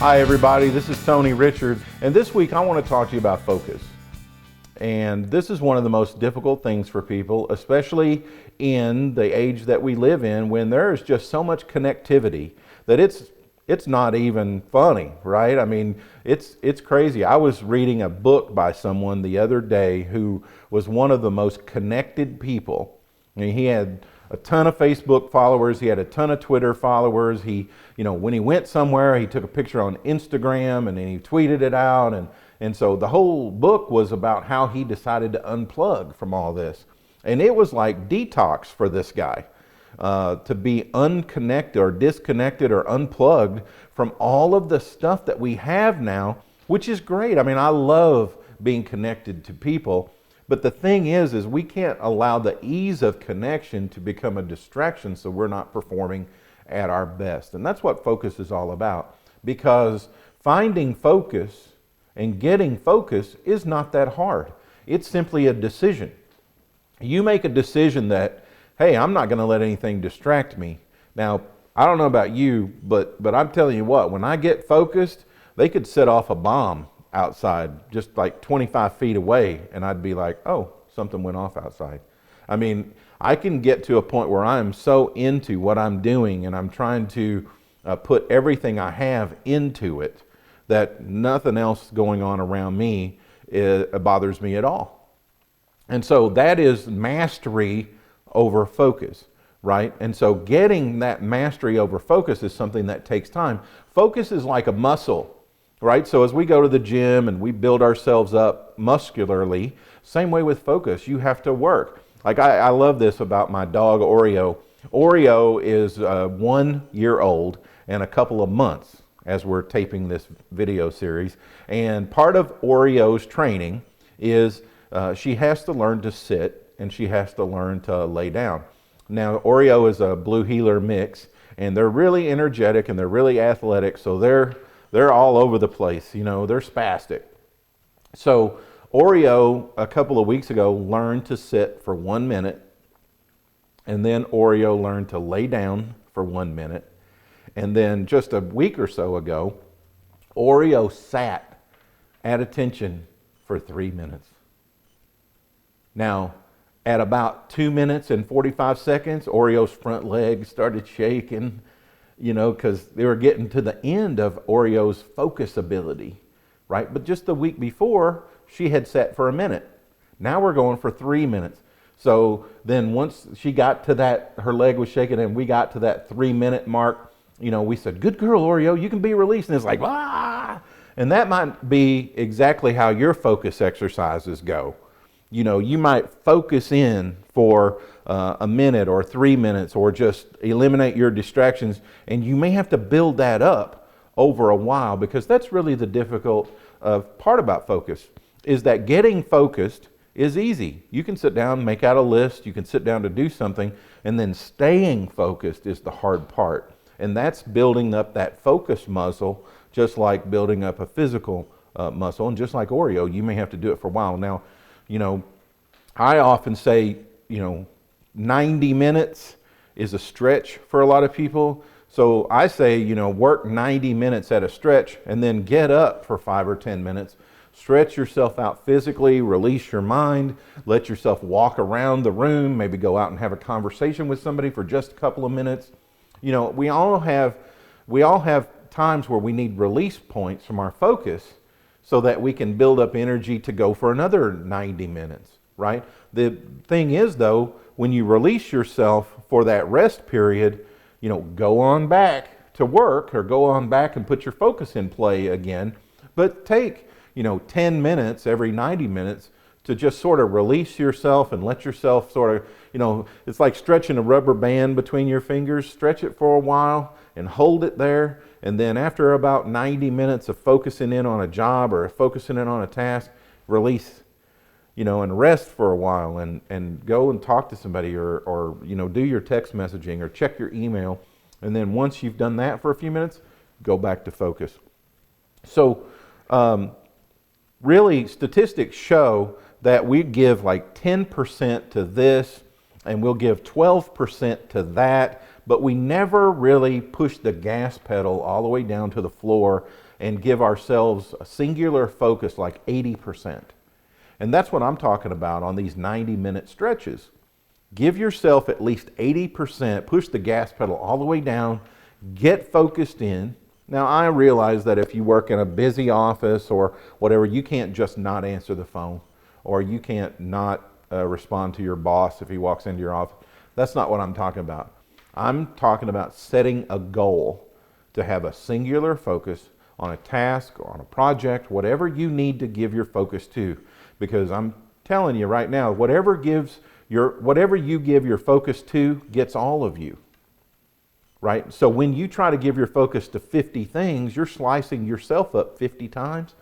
Hi everybody, this is Tony Richards, and this week I want to talk to you about focus. And this is one of the most difficult things for people, especially in the age that we live in, when there is just so much connectivity that it's not even funny, right? I mean, it's crazy. I was reading a book by someone the other day who was one of the most connected people. I mean, he had a ton of Facebook followers. He had a ton of Twitter followers. He, when he went somewhere, he took a picture on Instagram and then he tweeted it out. And so the whole book was about how he decided to unplug from all this. And it was like detox for this guy, to be unconnected or disconnected or unplugged from all of the stuff that we have now, which is great. I mean, I love being connected to people. But the thing is we can't allow the ease of connection to become a distraction so we're not performing at our best. And that's what focus is all about. Because finding focus and getting focus is not that hard. It's simply a decision. You make a decision that, hey, I'm not going to let anything distract me. Now, I don't know about you, but I'm telling you what, when I get focused, they could set off a bomb outside just like 25 feet away and I'd be like, oh, something went off outside. I mean, I can get to a point where I'm so into what I'm doing and I'm trying to put everything I have into it that nothing else going on around me bothers me at all. And so that is mastery over focus, right? And so getting that mastery over focus is something that takes time. Focus is like a muscle. Right? So as we go to the gym and we build ourselves up muscularly, same way with focus, you have to work. Like I love this about my dog Oreo. Oreo is 1 year old and a couple of months as we're taping this video series. And part of Oreo's training is she has to learn to sit and she has to learn to lay down. Now Oreo is a Blue Heeler mix and they're really energetic and they're really athletic, so they're all over the place, they're spastic. So Oreo, a couple of weeks ago, learned to sit for 1 minute, and then Oreo learned to lay down for 1 minute. And then just a week or so ago, Oreo sat at attention for 3 minutes. Now, at about 2 minutes and 45 seconds, Oreo's front leg started shaking, because they were getting to the end of Oreo's focus ability, right? But just the week before, she had sat for 1 minute. Now we're going for 3 minutes. So then once she got to that, her leg was shaking and we got to that 3 minute mark, we said, good girl, Oreo, you can be released. And it's like, ah! And that might be exactly how your focus exercises go. You might focus in for a minute or 3 minutes or just eliminate your distractions, and you may have to build that up over a while, because that's really the difficult part about focus, is that getting focused is easy. You can sit down, make out a list, you can sit down to do something, and then staying focused is the hard part. And that's building up that focus muscle, just like building up a physical muscle. And just like Oreo, you may have to do it for a while. Now, I often say, 90 minutes is a stretch for a lot of people. So I say, work 90 minutes at a stretch and then get up for 5 or 10 minutes. Stretch yourself out physically, release your mind, let yourself walk around the room, maybe go out and have a conversation with somebody for just a couple of minutes. We all have times where we need release points from our focus so that we can build up energy to go for another 90 minutes, right? The thing is, though, when you release yourself for that rest period, go on back to work or go on back and put your focus in play again. But take, 10 minutes every 90 minutes to just sort of release yourself and let yourself sort of, it's like stretching a rubber band between your fingers. Stretch it for a while and hold it there. And then after about 90 minutes of focusing in on a job or focusing in on a task, release, and rest for a while and go and talk to somebody or do your text messaging or check your email. And then once you've done that for a few minutes, go back to focus. So really, statistics show that we give like 10% to this and we'll give 12% to that, but we never really push the gas pedal all the way down to the floor and give ourselves a singular focus like 80%. And that's what I'm talking about on these 90-minute stretches. Give yourself at least 80%, push the gas pedal all the way down, get focused in. Now, I realize that if you work in a busy office or whatever, you can't just not answer the phone, or you can't not respond to your boss if he walks into your office. That's not what I'm talking about. I'm talking about setting a goal to have a singular focus on a task or on a project, whatever you need to give your focus to. Because I'm telling you right now, whatever you give your focus to gets all of you. Right? So when you try to give your focus to 50 things, you're slicing yourself up 50 times.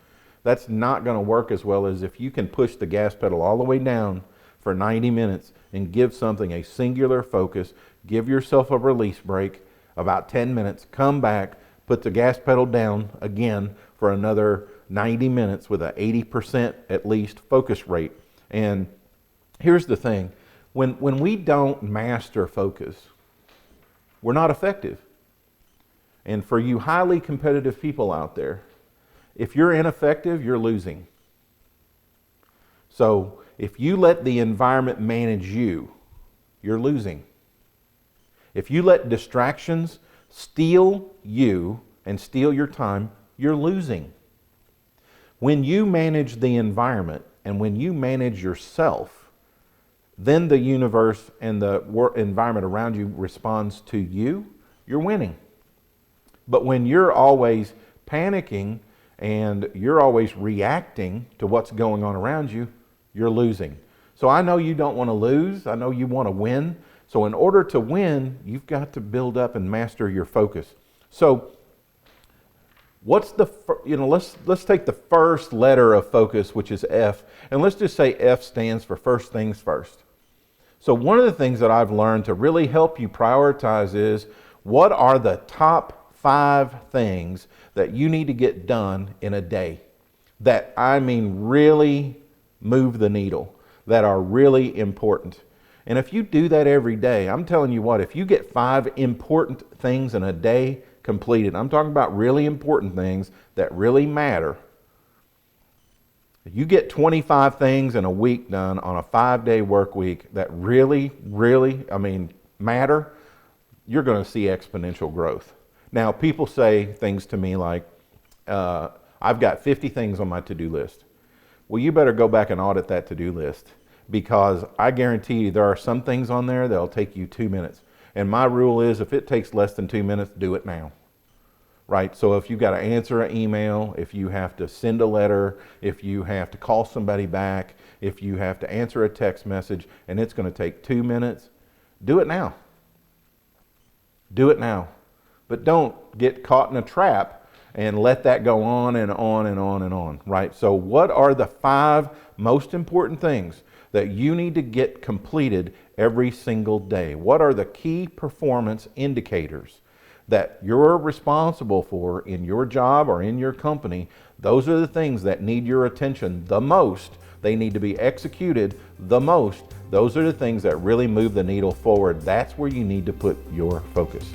That's not going to work as well as if you can push the gas pedal all the way down for 90 minutes and give something a singular focus, give yourself a release break, about 10 minutes, come back, put the gas pedal down again for another 90 minutes with an 80% at least focus rate. And here's the thing, when we don't master focus, we're not effective. And for you highly competitive people out there, if you're ineffective, you're losing. So if you let the environment manage you, you're losing. If you let distractions steal you and steal your time, you're losing. When you manage the environment and when you manage yourself, then the universe and the environment around you responds to you, you're winning. But when you're always panicking and you're always reacting to what's going on around you, you're losing. So I know you don't want to lose. I know you want to win. So in order to win, you've got to build up and master your focus. So let's take the first letter of focus, which is F, and let's just say F stands for first things first. So one of the things that I've learned to really help you prioritize is, what are the top 5 things that you need to get done in a day that, I mean, really move the needle, that are really important? And if you do that every day, I'm telling you what, if you get 5 important things in a day completed, I'm talking about really important things that really matter. You get 25 things in a week done on a 5-day work week that really, matter, you're going to see exponential growth. Now, people say things to me like, I've got 50 things on my to-do list. Well, you better go back and audit that to-do list, because I guarantee you there are some things on there that'll take you 2 minutes. And my rule is, if it takes less than 2 minutes, do it now. Right? So if you've got to answer an email, if you have to send a letter, if you have to call somebody back, if you have to answer a text message, and it's going to take 2 minutes, do it now. Do it now. But don't get caught in a trap and let that go on and on and on and on, right? So what are the 5 most important things that you need to get completed every single day? What are the key performance indicators that you're responsible for in your job or in your company? Those are the things that need your attention the most. They need to be executed the most. Those are the things that really move the needle forward. That's where you need to put your focus.